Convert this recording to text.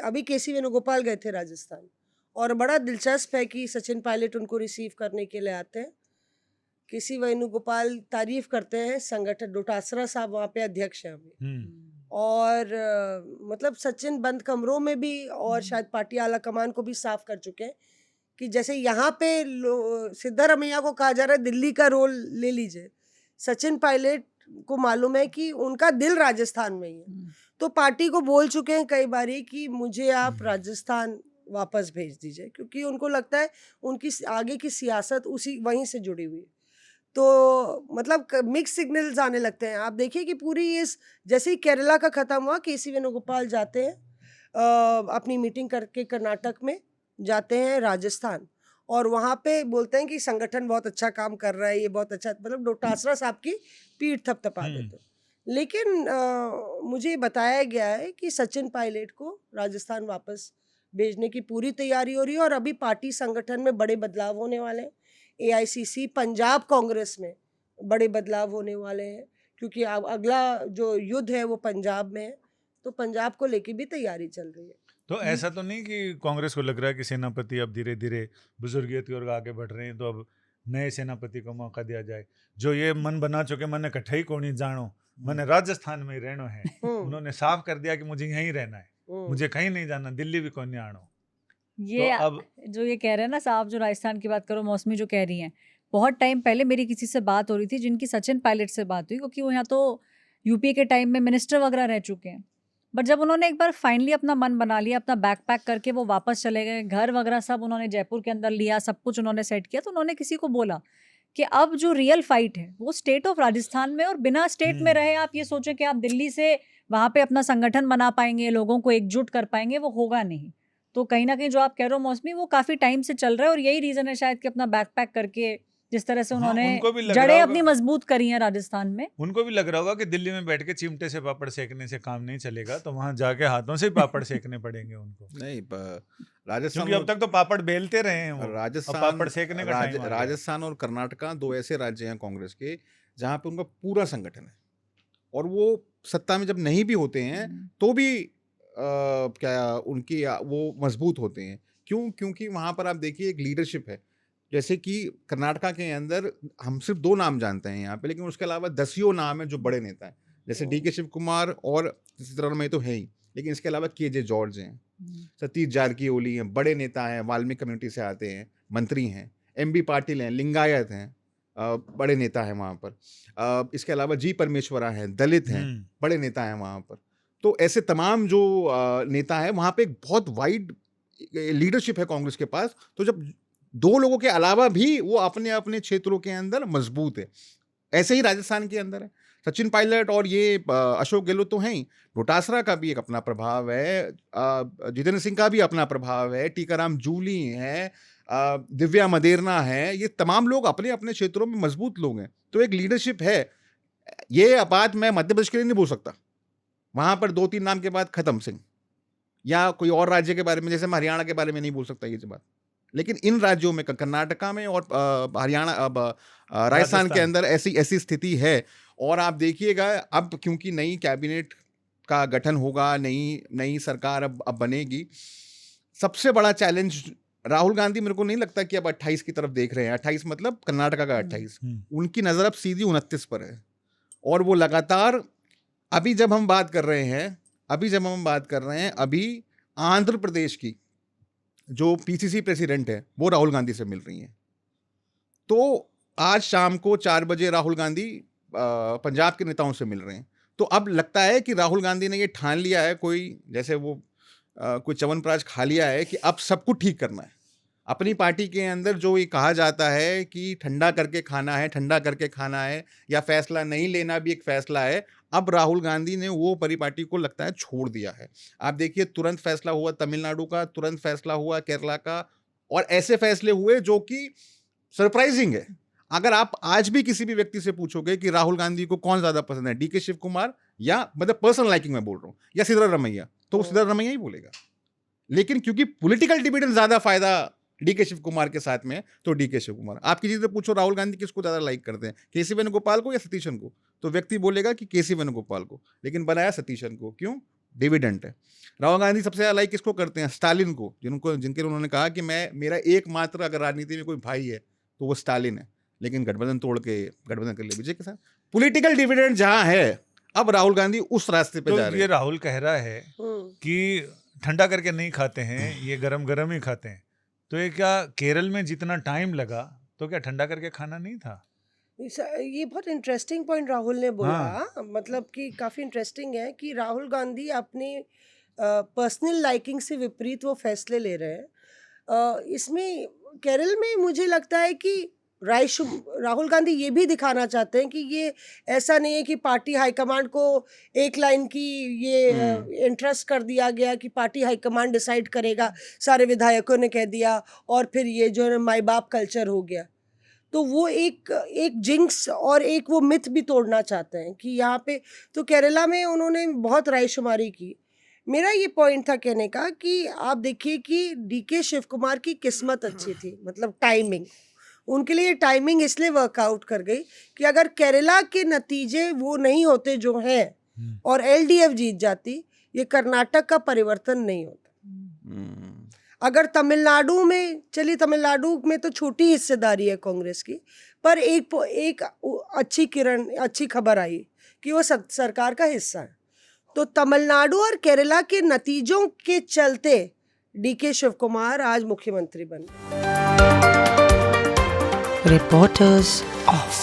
अभी केसी वेणुगोपाल गए थे राजस्थान, और बड़ा दिलचस्प है कि सचिन पायलट उनको रिसीव करने के लिए आते हैं। केसी वेणुगोपाल तारीफ करते हैं संगठन, डोटासरा साहब वहाँ पे अध्यक्ष हैं अभी, और मतलब सचिन बंद कमरों में भी और शायद पार्टी आला कमान को भी साफ कर चुके हैं कि जैसे यहाँ पे सिद्धारमैया को कहा जा रहा है दिल्ली का रोल ले लीजिए, सचिन पायलट को मालूम है कि उनका दिल राजस्थान में ही है, तो पार्टी को बोल चुके हैं कई बारी कि मुझे आप राजस्थान वापस भेज दीजिए, क्योंकि उनको लगता है उनकी आगे की सियासत उसी वहीं से जुड़ी हुई है। तो मतलब मिक्स सिग्नल्स आने लगते हैं। आप देखिए कि पूरी इस, जैसे ही केरला का खत्म हुआ, केसी वेणुगोपाल जाते हैं अपनी मीटिंग करके, कर्नाटक में जाते हैं राजस्थान, और वहाँ पे बोलते हैं कि संगठन बहुत अच्छा काम कर रहा है, ये बहुत अच्छा, मतलब डोटासरा साहब की पीठ थपथपा देते हैं। लेकिन मुझे बताया गया है कि सचिन पायलट को राजस्थान वापस भेजने की पूरी तैयारी हो रही है, और अभी पार्टी संगठन में बड़े बदलाव होने वाले हैं। AICC पंजाब कांग्रेस में बड़े बदलाव होने वाले हैं, क्योंकि अब अगला जो युद्ध है वो पंजाब में है, तो पंजाब को लेके भी तैयारी चल रही है। तो ऐसा तो नहीं कि कांग्रेस को लग रहा है कि सेनापति अब धीरे धीरे बुजुर्गियत की ओर आगे बढ़ रहे हैं, तो अब नए सेनापति को मौका दिया जाए, जो ये मन बना चुके, मैंने कठई को नहीं जानो, मैंने राजस्थान में ही रहना है। उन्होंने साफ कर दिया कि मुझे यहीं रहना है, मुझे कहीं नहीं जाना, दिल्ली भी कोई नहीं आना। ये तो अब जो ये कह रहे हैं ना साहब, जो राजस्थान की बात करो, मौसमी जो कह रही हैं, बहुत टाइम पहले मेरी किसी से बात हो रही थी जिनकी सचिन पायलट से बात हुई, क्योंकि वो यहाँ तो यूपीए के टाइम में मिनिस्टर वगैरह रह चुके हैं। बट जब उन्होंने एक बार फाइनली अपना मन बना लिया, अपना बैग पैक करके वो वापस चले गए, घर वगैरह सब उन्होंने जयपुर के अंदर लिया, सब कुछ उन्होंने सेट किया, तो उन्होंने किसी को बोला कि अब जो रियल फाइट है वो स्टेट ऑफ राजस्थान में, और बिना स्टेट में रहे आप ये सोचें कि आप दिल्ली से वहाँ पे अपना संगठन बना पाएंगे, लोगों को एकजुट कर पाएंगे, वो होगा नहीं। तो कहीं ना कहीं जो आप कह रहे हो मौसमी, वो काफी टाइम से चल रहा है, और यही रीजन है शायद कि अपना बैक पैक करके जिस तरह से उन्होंने जड़ें अपनी मजबूत करी हैं राजस्थान में, उनको भी लग रहा होगा कि दिल्ली में बैठ के चिमटे से पापड़ सेकने से काम नहीं चलेगा, तो वहां जाके हाथों से पापड़ सेकने पड़ेंगे उनको। नहीं, राजस्थान, क्योंकि अब तक तो पापड़ बेलते रहे हैं वो, राजस्थान, पापड़ सेकने का टाइम आ गया। राजस्थान और कर्नाटका दो ऐसे राज्य हैं कांग्रेस के जहाँ पे उनका पूरा संगठन है, और वो सत्ता में जब नहीं भी होते हैं तो भी क्या उनकी वो मजबूत होते हैं। क्यों? क्योंकि वहाँ पर आप देखिए एक लीडरशिप है। जैसे कि कर्नाटका के अंदर हम सिर्फ 2 नाम जानते हैं यहाँ पे, लेकिन उसके अलावा दसियों नाम है जो बड़े नेता हैं, जैसे DK शिव कुमार और सिद्धरामैया तो है ही, लेकिन इसके अलावा KJ जॉर्ज हैं, सतीश जारकीहोली हैं, बड़े नेता हैं, वाल्मीकि कम्युनिटी से आते हैं, मंत्री हैं, MB पाटिल हैं, लिंगायत हैं, बड़े नेता हैं वहाँ पर। इसके अलावा G परमेश्वरा हैं, दलित हैं, बड़े नेता हैं वहाँ पर। तो ऐसे तमाम जो नेता हैं वहाँ पे एक बहुत वाइड लीडरशिप है कांग्रेस के पास। तो जब 2 लोगों के अलावा भी वो अपने अपने क्षेत्रों के अंदर मजबूत है, ऐसे ही राजस्थान के अंदर है। सचिन पायलट और ये अशोक गहलोत तो हैं ही, डोटासरा का भी एक अपना प्रभाव है, जितेंद्र सिंह का भी अपना प्रभाव है, टीकाराम जूली है, दिव्या मदेरना है, ये तमाम लोग अपने अपने क्षेत्रों में मजबूत लोग हैं। तो एक लीडरशिप है। ये बात मैं मध्य प्रदेश के लिए नहीं बोल सकता, वहां पर 2-3 नाम के बाद खत्म सिंह, या कोई और राज्य के बारे में, जैसे मैं हरियाणा के बारे में नहीं बोल सकता ये बात, लेकिन इन राज्यों में, कर्नाटका में और हरियाणा, राजस्थान के अंदर ऐसी स्थिति है। और आप देखिएगा अब, क्योंकि नई कैबिनेट का गठन होगा, नई सरकार अब बनेगी, सबसे बड़ा चैलेंज राहुल गांधी, मेरे को नहीं लगता कि अब 28 की तरफ देख रहे हैं। 28 मतलब कर्नाटका का 28, उनकी नजर अब सीधी 29 पर है। और वो लगातार, अभी जब हम बात कर रहे हैं, अभी आंध्र प्रदेश की जो PCC प्रेसिडेंट है वो राहुल गांधी से मिल रही हैं। तो आज शाम को 4 बजे राहुल गांधी पंजाब के नेताओं से मिल रहे हैं। तो अब लगता है कि राहुल गांधी ने ये ठान लिया है, कोई जैसे वो कोई च्यवनप्राश खा लिया है कि अब सब कुछ ठीक करना है। अपनी पार्टी के अंदर जो ये कहा जाता है कि ठंडा करके खाना है, या फैसला नहीं लेना भी एक फैसला है, अब राहुल गांधी ने वो परिपाटी को लगता है छोड़ दिया है। आप देखिए, तुरंत फैसला हुआ तमिलनाडु का, तुरंत फैसला हुआ केरला का, और ऐसे फैसले हुए जो कि सरप्राइजिंग है। अगर आप आज भी किसी भी व्यक्ति से पूछोगे कि राहुल गांधी को कौन ज्यादा पसंद है, DK शिव कुमार या, मतलब पर्सनल लाइकिंग में बोल रहा हूं, या सिद्धरामैया, तो वो सिद्धरामैया ही बोलेगा। लेकिन क्योंकि पॉलिटिकल डिविडेंड ज्यादा फायदा DK शिव कुमार के साथ में, तो DK शिव कुमार। आप किसी से पूछो राहुल गांधी किसको ज्यादा लाइक करते हैं, KC वेणुगोपाल को या सतीशन को, तो व्यक्ति बोलेगा कि KC वेणुगोपाल को, लेकिन बनाया सतीशन को। क्यों? डिविडेंड है। राहुल गांधी सबसे ज़्यादा लाइक किसको करते हैं? स्टालिन को, जिनके उन्होंने कहा कि मेरा एकमात्र अगर राजनीति में कोई भाई है तो वो स्टालिन है, लेकिन गठबंधन तोड़ के गठबंधन कर लिया विजय के साथ। पॉलिटिकल डिविडेंड जहाँ है, अब राहुल गांधी उस रास्ते पे तो जा रहे ये हैं। राहुल कह रहा है कि ठंडा करके नहीं खाते हैं, ये गरम गरम ही खाते हैं। तो ये क्या केरल में जितना टाइम लगा तो क्या ठंडा करके खाना नहीं था? ये बहुत इंटरेस्टिंग पॉइंट राहुल ने बोला, मतलब कि काफ़ी इंटरेस्टिंग है कि राहुल गांधी अपनी पर्सनल लाइकिंग से विपरीत वो फैसले ले रहे हैं। इसमें केरल में मुझे लगता है कि राहुल गांधी ये भी दिखाना चाहते हैं कि ये ऐसा नहीं है कि पार्टी हाईकमांड को एक लाइन की ये इंटरेस्ट कर दिया गया कि पार्टी हाईकमांड डिसाइड करेगा, सारे विधायकों ने कह दिया और फिर ये जो है माई बाप कल्चर हो गया। तो वो एक जिंक्स और एक वो मिथ भी तोड़ना चाहते हैं कि यहाँ पे तो केरला में उन्होंने बहुत रायशुमारी की। मेरा ये पॉइंट था कहने का कि आप देखिए कि डीके शिव कुमार की किस्मत अच्छी थी, मतलब टाइमिंग, उनके लिए टाइमिंग इसलिए वर्कआउट कर गई कि अगर केरला के नतीजे वो नहीं होते जो हैं और एलडीएफ जीत जाती, ये कर्नाटक का परिवर्तन नहीं होता। अगर तमिलनाडु में, चलिए तमिलनाडु में तो छोटी हिस्सेदारी है कांग्रेस की, पर एक अच्छी खबर आई कि वो सरकार का हिस्सा है। तो तमिलनाडु और केरला के नतीजों के चलते डीके शिव कुमार आज मुख्यमंत्री बन गए। Reporters Off.